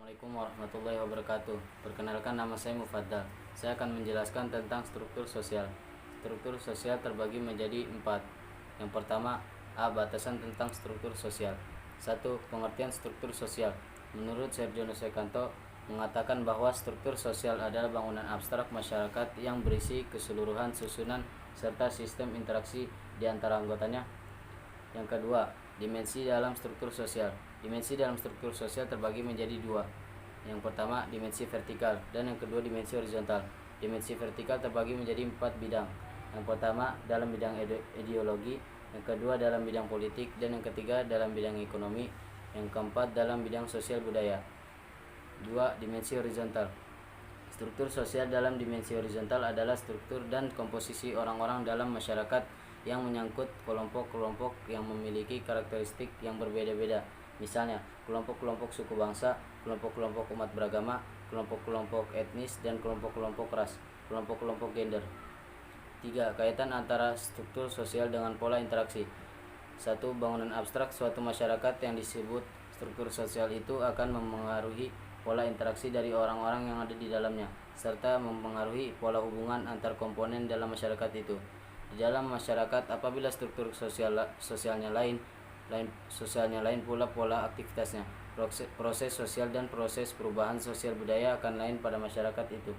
Assalamualaikum warahmatullahi wabarakatuh. Perkenalkan, nama saya Mufaddal. Saya akan menjelaskan tentang struktur sosial. Struktur sosial terbagi menjadi 4. Yang pertama, batasan tentang struktur sosial. 1. Pengertian struktur sosial. Menurut Sergio Sekanto mengatakan bahwa struktur sosial adalah bangunan abstrak masyarakat yang berisi keseluruhan susunan serta sistem interaksi di antara anggotanya. Yang kedua, dimensi dalam struktur sosial. Dimensi dalam struktur sosial terbagi menjadi 2. Yang pertama, dimensi vertikal, dan yang kedua, dimensi horizontal. Dimensi vertikal terbagi menjadi 4 bidang. Yang pertama, dalam bidang ideologi, yang kedua dalam bidang politik, dan yang ketiga dalam bidang ekonomi, yang keempat dalam bidang sosial budaya. 2. Dimensi horizontal. Struktur sosial dalam dimensi horizontal adalah struktur dan komposisi orang-orang dalam masyarakat yang menyangkut kelompok-kelompok yang memiliki karakteristik yang berbeda-beda. Misalnya, kelompok-kelompok suku bangsa, kelompok-kelompok umat beragama, kelompok-kelompok etnis, dan kelompok-kelompok ras, kelompok-kelompok gender. 3. Kaitan antara struktur sosial dengan pola interaksi. 1. Bangunan abstrak suatu masyarakat yang disebut struktur sosial itu akan memengaruhi pola interaksi dari orang-orang yang ada di dalamnya, serta mempengaruhi pola hubungan antar komponen dalam masyarakat itu. Di dalam masyarakat, apabila struktur sosialnya lain pula pola aktivitasnya, proses sosial dan proses perubahan sosial budaya akan lain pada masyarakat itu.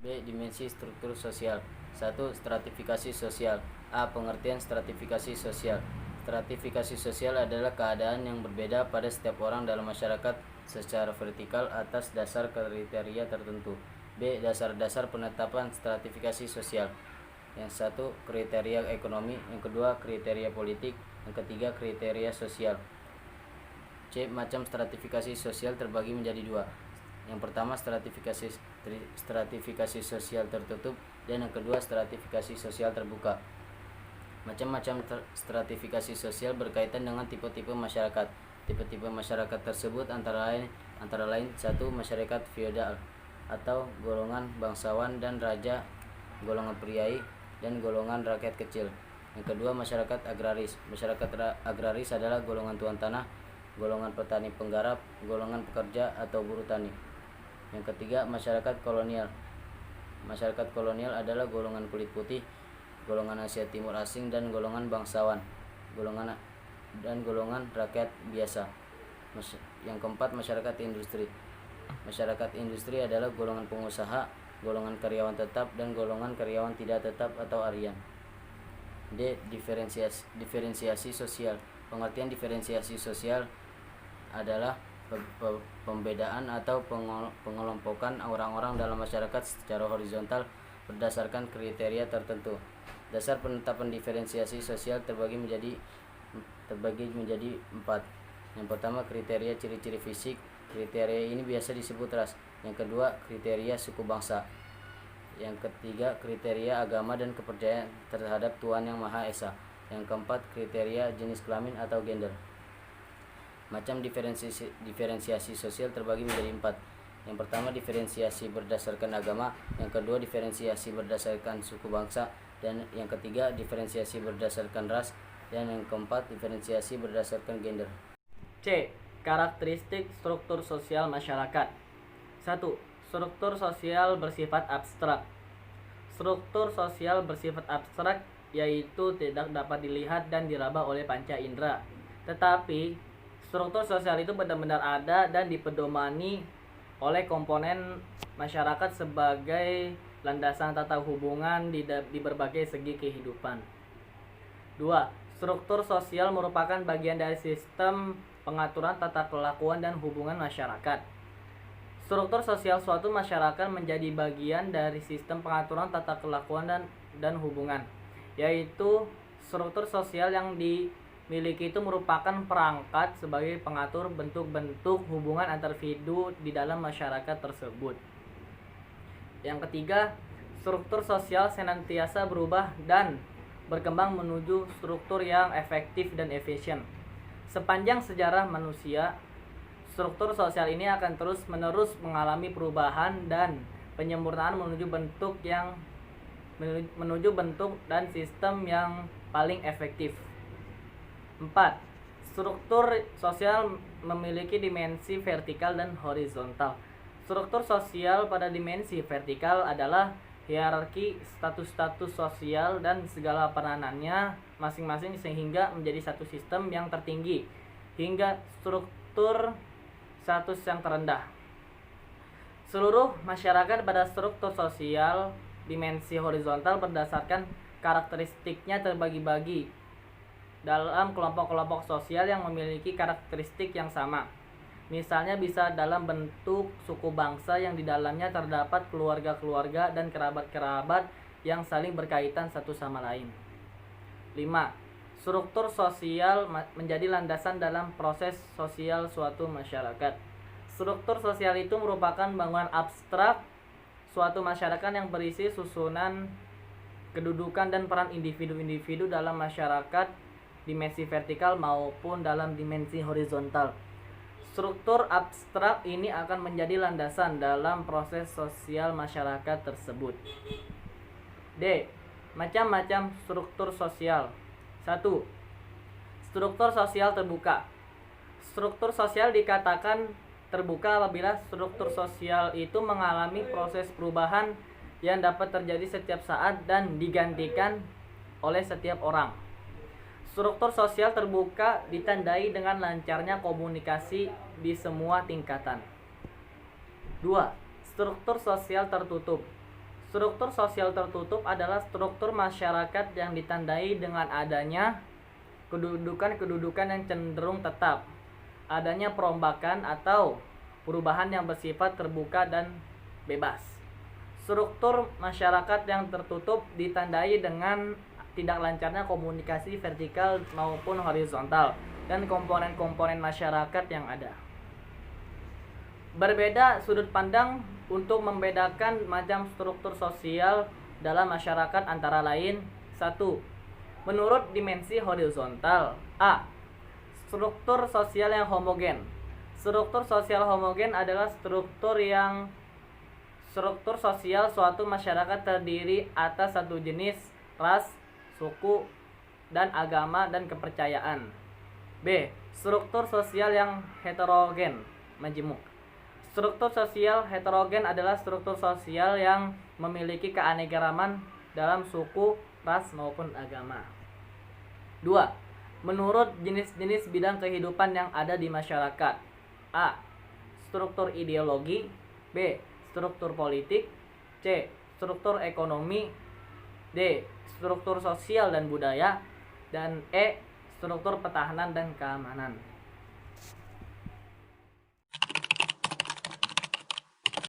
B. Dimensi struktur sosial. 1. Stratifikasi sosial. Pengertian stratifikasi sosial. Stratifikasi sosial adalah keadaan yang berbeda pada setiap orang dalam masyarakat secara vertikal atas dasar kriteria tertentu. B. Dasar-dasar penetapan stratifikasi sosial. Yang 1. Kriteria ekonomi, yang kedua kriteria politik, yang ketiga kriteria sosial. C. Macam stratifikasi sosial terbagi menjadi 2. Yang pertama, stratifikasi sosial tertutup, dan yang kedua stratifikasi sosial terbuka. Macam-macam stratifikasi sosial berkaitan dengan tipe-tipe masyarakat. Tipe-tipe masyarakat tersebut antara lain 1. Masyarakat feodal atau golongan bangsawan dan raja, golongan priai, dan golongan rakyat kecil. Yang kedua, masyarakat agraris. Masyarakat agraris adalah golongan tuan tanah, golongan petani penggarap, golongan pekerja atau buruh tani. Yang ketiga, masyarakat kolonial. Masyarakat kolonial adalah golongan kulit putih, golongan Asia Timur asing, dan golongan bangsawan, golongan rakyat biasa. Yang keempat, masyarakat industri. Masyarakat industri adalah golongan pengusaha, golongan karyawan tetap, dan golongan karyawan tidak tetap atau harian. D. Diferensiasi sosial. Pengertian diferensiasi sosial adalah pembedaan atau pengelompokan orang-orang dalam masyarakat secara horizontal berdasarkan kriteria tertentu. Dasar penetapan diferensiasi sosial terbagi menjadi 4. Yang pertama, kriteria ciri-ciri fisik. Kriteria ini biasa disebut ras. Yang kedua, kriteria suku bangsa. Yang ketiga, kriteria agama dan kepercayaan terhadap Tuhan Yang Maha Esa. Yang keempat, kriteria jenis kelamin atau gender. Macam diferensiasi sosial terbagi menjadi 4. Yang pertama, diferensiasi berdasarkan agama. Yang kedua, diferensiasi berdasarkan suku bangsa. Dan yang ketiga, diferensiasi berdasarkan ras. Dan yang keempat, diferensiasi berdasarkan gender. C. Karakteristik struktur sosial masyarakat. 1. Struktur sosial bersifat abstrak. Struktur sosial bersifat abstrak yaitu tidak dapat dilihat dan diraba oleh panca indera. Tetapi struktur sosial itu benar-benar ada dan dipedomani oleh komponen masyarakat sebagai landasan tata hubungan di berbagai segi kehidupan. 2. Struktur sosial merupakan bagian dari sistem pengaturan tata kelakuan dan hubungan masyarakat. Struktur sosial suatu masyarakat menjadi bagian dari sistem pengaturan tata kelakuan dan hubungan, yaitu struktur sosial yang dimiliki itu merupakan perangkat sebagai pengatur bentuk-bentuk hubungan antar individu di dalam masyarakat tersebut. Yang ketiga, struktur sosial senantiasa berubah dan berkembang menuju struktur yang efektif dan efisien. Sepanjang sejarah manusia, struktur sosial ini akan terus-menerus mengalami perubahan dan penyempurnaan menuju bentuk dan sistem yang paling efektif. 4. Struktur sosial memiliki dimensi vertikal dan horizontal. Struktur sosial pada dimensi vertikal adalah hierarki status-status sosial dan segala peranannya masing-masing sehingga menjadi satu sistem yang tertinggi hingga struktur status yang terendah. Seluruh masyarakat pada struktur sosial dimensi horizontal berdasarkan karakteristiknya terbagi-bagi dalam kelompok-kelompok sosial yang memiliki karakteristik yang sama. Misalnya bisa dalam bentuk suku bangsa yang di dalamnya terdapat keluarga-keluarga dan kerabat-kerabat yang saling berkaitan satu sama lain. 5. Struktur sosial menjadi landasan dalam proses sosial suatu masyarakat. Struktur sosial itu merupakan bangunan abstrak suatu masyarakat yang berisi susunan kedudukan dan peran individu-individu dalam masyarakat dimensi vertikal maupun dalam dimensi horizontal. Struktur abstrak ini akan menjadi landasan dalam proses sosial masyarakat tersebut. D. Macam-macam struktur sosial. 1. Struktur sosial terbuka. Struktur sosial dikatakan terbuka apabila struktur sosial itu mengalami proses perubahan yang dapat terjadi setiap saat dan digantikan oleh setiap orang. Struktur sosial terbuka ditandai dengan lancarnya komunikasi di semua tingkatan. 2. Struktur sosial tertutup. Struktur sosial tertutup adalah struktur masyarakat yang ditandai dengan adanya kedudukan-kedudukan yang cenderung tetap, adanya perombakan atau perubahan yang bersifat terbuka dan bebas. Struktur masyarakat yang tertutup ditandai dengan tidak lancarnya komunikasi vertikal maupun horizontal dan komponen-komponen masyarakat yang ada. Berbeda sudut pandang untuk membedakan macam struktur sosial dalam masyarakat antara lain. 1. Menurut dimensi horizontal. A. Struktur sosial yang homogen. Struktur sosial homogen adalah struktur sosial suatu masyarakat terdiri atas satu jenis, ras, suku, dan agama dan kepercayaan. B. Struktur sosial yang heterogen, majemuk. Struktur sosial heterogen adalah struktur sosial yang memiliki keanekaragaman dalam suku, ras, maupun agama. 2. Menurut jenis-jenis bidang kehidupan yang ada di masyarakat. A. Struktur ideologi. B. Struktur politik. C. Struktur ekonomi. D. Struktur sosial dan budaya. Dan E. Struktur pertahanan dan keamanan.